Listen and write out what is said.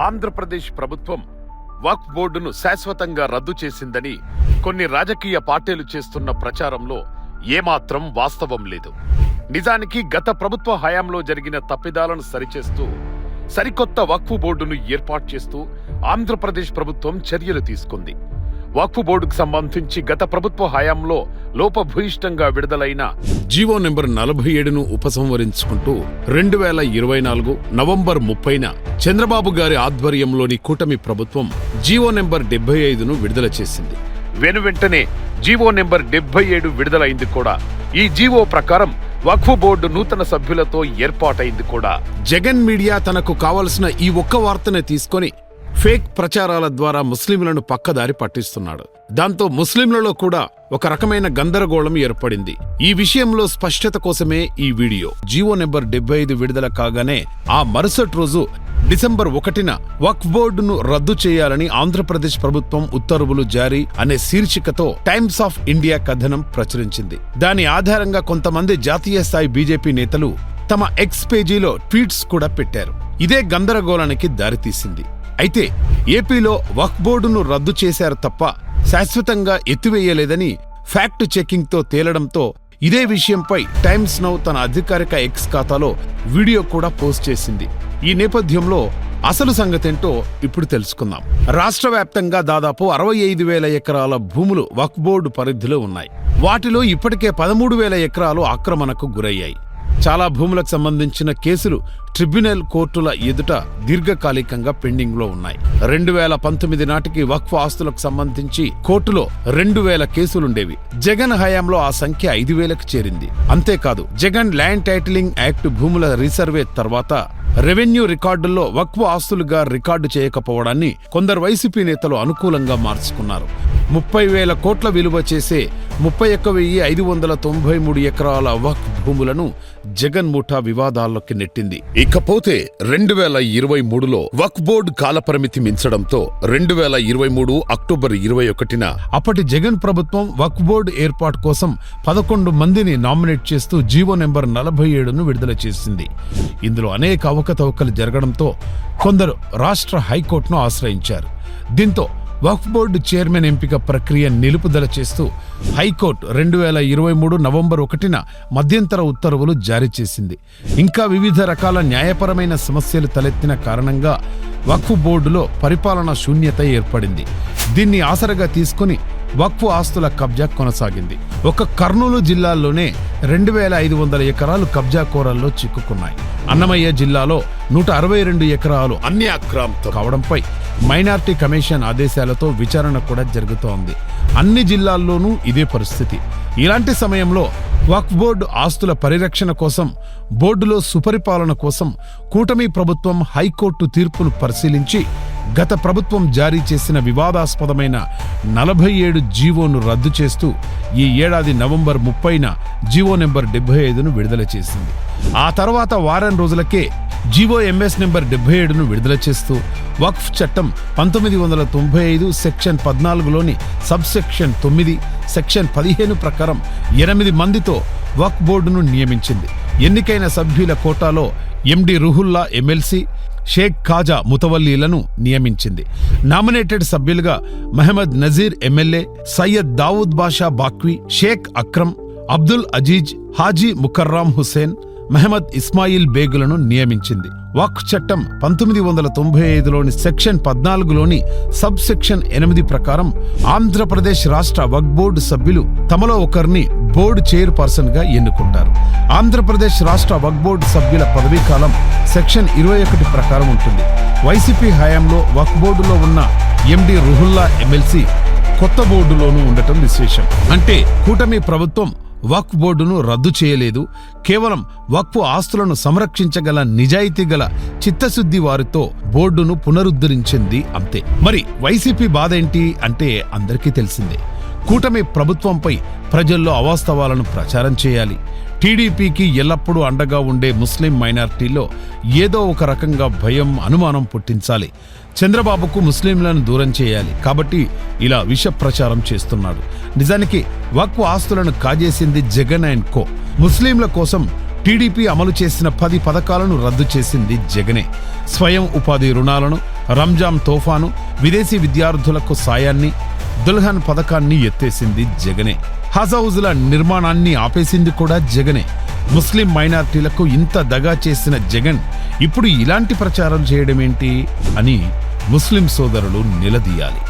ఆంధ్రప్రదేశ్ ప్రభుత్వం వక్ఫ్ బోర్డును శాశ్వతంగా రద్దు చేసిందని కొన్ని రాజకీయ పార్టీలు చేస్తున్న ప్రచారంలో ఏమాత్రం వాస్తవం లేదు. నిజానికి గత ప్రభుత్వ హయాంలో జరిగిన తప్పిదాలను సరిచేస్తూ సరికొత్త వక్ఫ్ బోర్డును ఏర్పాటు చేస్తూ ఆంధ్రప్రదేశ్ ప్రభుత్వం చర్యలు తీసుకుంది. వక్ఫ్ బోర్డుకు సంబంధించి గత ప్రభుత్వ హయాంలో లోపభూయిష్టంగా విడుదలైన జీవో నెంబర్ 47ను ఉపసంహరించుకుంటూ 2024 నవంబర్ 30న చంద్రబాబు గారి ఆధ్వర్యంలోని కూటమి ప్రభుత్వం జీవో నెంబర్ 75ను విడుదల చేసింది. వెనువెంటనే జీవో నెంబర్ 77 విడుదలైంది కూడా. ఈ జీవో ప్రకారం వక్ఫ్ బోర్డు నూతన సభ్యులతో ఏర్పాటైంది కూడా. జగన్ మీడియా తనకు కావలసిన ఈ ఒక్క వార్తనే తీసుకొని ఫేక్ ప్రచారాల ద్వారా ముస్లింలను పక్కదారి పట్టిస్తున్నాడు. దాంతో ముస్లింలలో కూడా ఒక రకమైన గందరగోళం ఏర్పడింది. ఈ విషయంలో స్పష్టత కోసమే ఈ వీడియో. జీవో నెంబర్ 75 విడుదల కాగానే ఆ మరుసటి రోజు డిసెంబర్ 1న వక్ఫ్ బోర్డును రద్దు చేయాలని ఆంధ్రప్రదేశ్ ప్రభుత్వం ఉత్తర్వులు జారీ అనే శీర్షికతో టైమ్స్ ఆఫ్ ఇండియా కథనం ప్రచురించింది. దాని ఆధారంగా కొంతమంది జాతీయ స్థాయి బీజేపీ నేతలు తమ ఎక్స్ పేజీలో ట్వీట్స్ కూడా పెట్టారు. ఇదే గందరగోళానికి దారితీసింది. అయితే ఏపీలో వక్ఫ్ బోర్డును రద్దు చేశారు తప్ప శాశ్వతంగా ఎత్తివేయలేదని ఫ్యాక్ట్ చెకింగ్ తో తేలడంతో ఇదే విషయంపై టైమ్స్ నౌ తన అధికారిక ఎక్స్ ఖాతాలో వీడియో కూడా పోస్ట్ చేసింది. ఈ నేపథ్యంలో అసలు సంగతేంటో ఇప్పుడు తెలుసుకుందాం. రాష్ట్ర వ్యాప్తంగా దాదాపు 65,000 ఎకరాల భూములు వక్ఫ్ బోర్డు పరిధిలో ఉన్నాయి. వాటిలో ఇప్పటికే 13,000 ఎకరాలు ఆక్రమణకు గురయ్యాయి. చాలా భూములకు సంబంధించిన కేసులు ట్రిబ్యునల్ కోర్టుల ఎదుట దీర్ఘకాలికంగా పెండింగ్ లో ఉన్నాయి. 2019 నాటికి వక్ఫ్ ఆస్తులకు సంబంధించి కోర్టులో 2,000 కేసులుండేవి. జగన్ హయాంలో ఆ సంఖ్య 5,000కు చేరింది. అంతేకాదు, జగన్ ల్యాండ్ టైటిలింగ్ యాక్ట్ భూముల రీసర్వే తర్వాత రెవెన్యూ రికార్డుల్లో వక్ఫ్ ఆస్తులుగా రికార్డు చేయకపోవడాన్ని కొందరు వైసీపీ నేతలు అనుకూలంగా మార్చుకున్నారు. 30,000 కోట్ల విలువ చేసే 31,593 ఎకరాల వక్ఫ్ భూములను జగన్ ముఠా వివాదాల్లోకి నెట్టింది. ఇకపోతే 2023లో వక్ఫ్ బోర్డు కాలపరిమితి మించడంతో 2023 అక్టోబర్ 21న అప్పటి జగన్ ప్రభుత్వం వక్ఫ్ బోర్డు ఏర్పాటు కోసం 11 మందిని నామినేట్ చేస్తూ జీవో నెంబర్ 47ను విడుదల చేసింది. ఇందులో అనేక అవకతవకలు జరగడంతో కొందరు రాష్ట్ర హైకోర్టును ఆశ్రయించారు. దీంతో వక్ఫ్ బోర్డు చైర్మన్ ఎంపిక ప్రక్రియ నిలుపుదల చేస్తూ హైకోర్టు 2023 నవంబర్ 1న మధ్యంతర ఉత్తర్వులు జారీ చేసింది. ఇంకా వివిధ రకాల న్యాయపరమైన సమస్యలు తలెత్తిన కారణంగా వక్ఫ్ బోర్డులో పరిపాలనా శూన్యత ఏర్పడింది. దీన్ని ఆసరగా తీసుకుని వక్ఫ్ ఆస్తుల కబ్జా కొనసాగింది. ఒక కర్నూలు జిల్లాలోనే 2,500 ఎకరాలు కబ్జా కోరల్లో చిక్కుకున్నాయి. అన్నమయ్య జిల్లాలో 162 ఎకరాలు అన్యాక్రాంతం కావడంపై మైనార్టీ కమిషన్ ఆదేశాలతో విచారణ కూడా జరుగుతోంది. అన్ని జిల్లాల్లోనూ ఇదే పరిస్థితి. ఇలాంటి సమయంలో వక్ఫ్ బోర్డు ఆస్తుల పరిరక్షణ కోసం, బోర్డులో సుపరిపాలన కోసం కూటమి ప్రభుత్వం హైకోర్టు తీర్పును పరిశీలించి గత ప్రభుత్వం జారీ చేసిన వివాదాస్పదమైన 47 జీవోను రద్దు చేస్తూ ఈ ఏడాది నవంబర్ 30న జీవో నెంబర్ 75ను విడుదల చేసింది. ఆ తర్వాత వారం రోజులకే జీవో ఎంఎస్ నెంబర్ 77ను విడుదల చేస్తూ వక్ఫ్ చట్టం 1995 సెక్షన్ 14లోని సబ్ సెక్షన్ 9, సెక్షన్ 15 ప్రకారం 8 మందితో వక్ఫ్ బోర్డును నియమించింది. ఎన్నికైన సభ్యుల కోటాలో ఎండి రుహుల్లా ఎమ్మెల్సీ, షేక్ ఖాజా ముతవల్లీలను నియమించింది. నామినేటెడ్ సభ్యులుగా మహమ్మద్ నజీర్ ఎమ్మెల్యే, సయ్యద్ దావూద్ బాషా బాక్వి, షేక్ అక్రమ్, అబ్దుల్ అజీజ్, హాజీ ముకర్రాం హుసేన్, మహమ్మద్ ఇస్మాయిల్ బేగులను నియమించింది. వక్ఫ్ చట్టం 1995లోని సెక్షన్ 14లోని సబ్ సెక్షన్ 8 ప్రకారం ఆంధ్రప్రదేశ్ రాష్ట్ర వక్ఫ్ బోర్డు సభ్యులు తమలో ఒకరిని బోర్డు చైర్పర్సన్ గా ఎన్నుకుంటారు. ఆంధ్రప్రదేశ్ రాష్ట్ర వక్ఫ్ బోర్డు సభ్యుల పదవీకాలం సెక్షన్ 21 ప్రకారం ఉంటుంది. వైసీపీ హయాంలో వక్ఫ్ బోర్డులో ఉన్న ఎండి రుహుల్లా ఎమ్మెల్సీ కొత్త బోర్డులోనూ ఉండటం విశేషం. అంటే కూటమి ప్రభుత్వం వక్ఫ్ బోర్డును రద్దు చేయలేదు. కేవలం వక్ఫ్ ఆస్తులను సంరక్షించగల నిజాయితీ గల చిత్తశుద్ధి వారితో బోర్డును పునరుద్ధరించింది అంతే. మరి వైసీపీ బాధ ఏంటి అంటే అందరికీ తెలిసిందే. కూటమి ప్రభుత్వంపై ప్రజల్లో అవాస్తవాలను ప్రచారం చేయాలి. టీడీపీకి ఎల్లప్పుడూ అండగా ఉండే ముస్లిం మైనారిటీలో ఏదో ఒక రకంగా భయం, అనుమానం పుట్టించాలి. చంద్రబాబుకు ముస్లింలను దూరం చేయాలి. కాబట్టి ఇలా విష ప్రచారం చేస్తున్నాడు. నిజానికి వక్ఫ్ ఆస్తులను కాజేసింది జగన్ అండ్ కో. ముస్లింల కోసం టీడీపీ అమలు చేసిన 10 పథకాలను రద్దు చేసింది జగనే. స్వయం ఉపాధి రుణాలను, రంజాన్ తోఫాను, విదేశీ విద్యార్థులకు సాయాన్ని, దుల్హన్ పథకాన్ని ఎత్తేసింది జగనే. హజ్ హౌజుల నిర్మాణాన్ని ఆపేసింది కూడా జగనే. ముస్లిం మైనార్టీలకు ఇంత దగా చేసిన జగన్ ఇప్పుడు ఇలాంటి ప్రచారం చేయడమేంటి అని ముస్లిం సోదరులు నిలదీయాలి.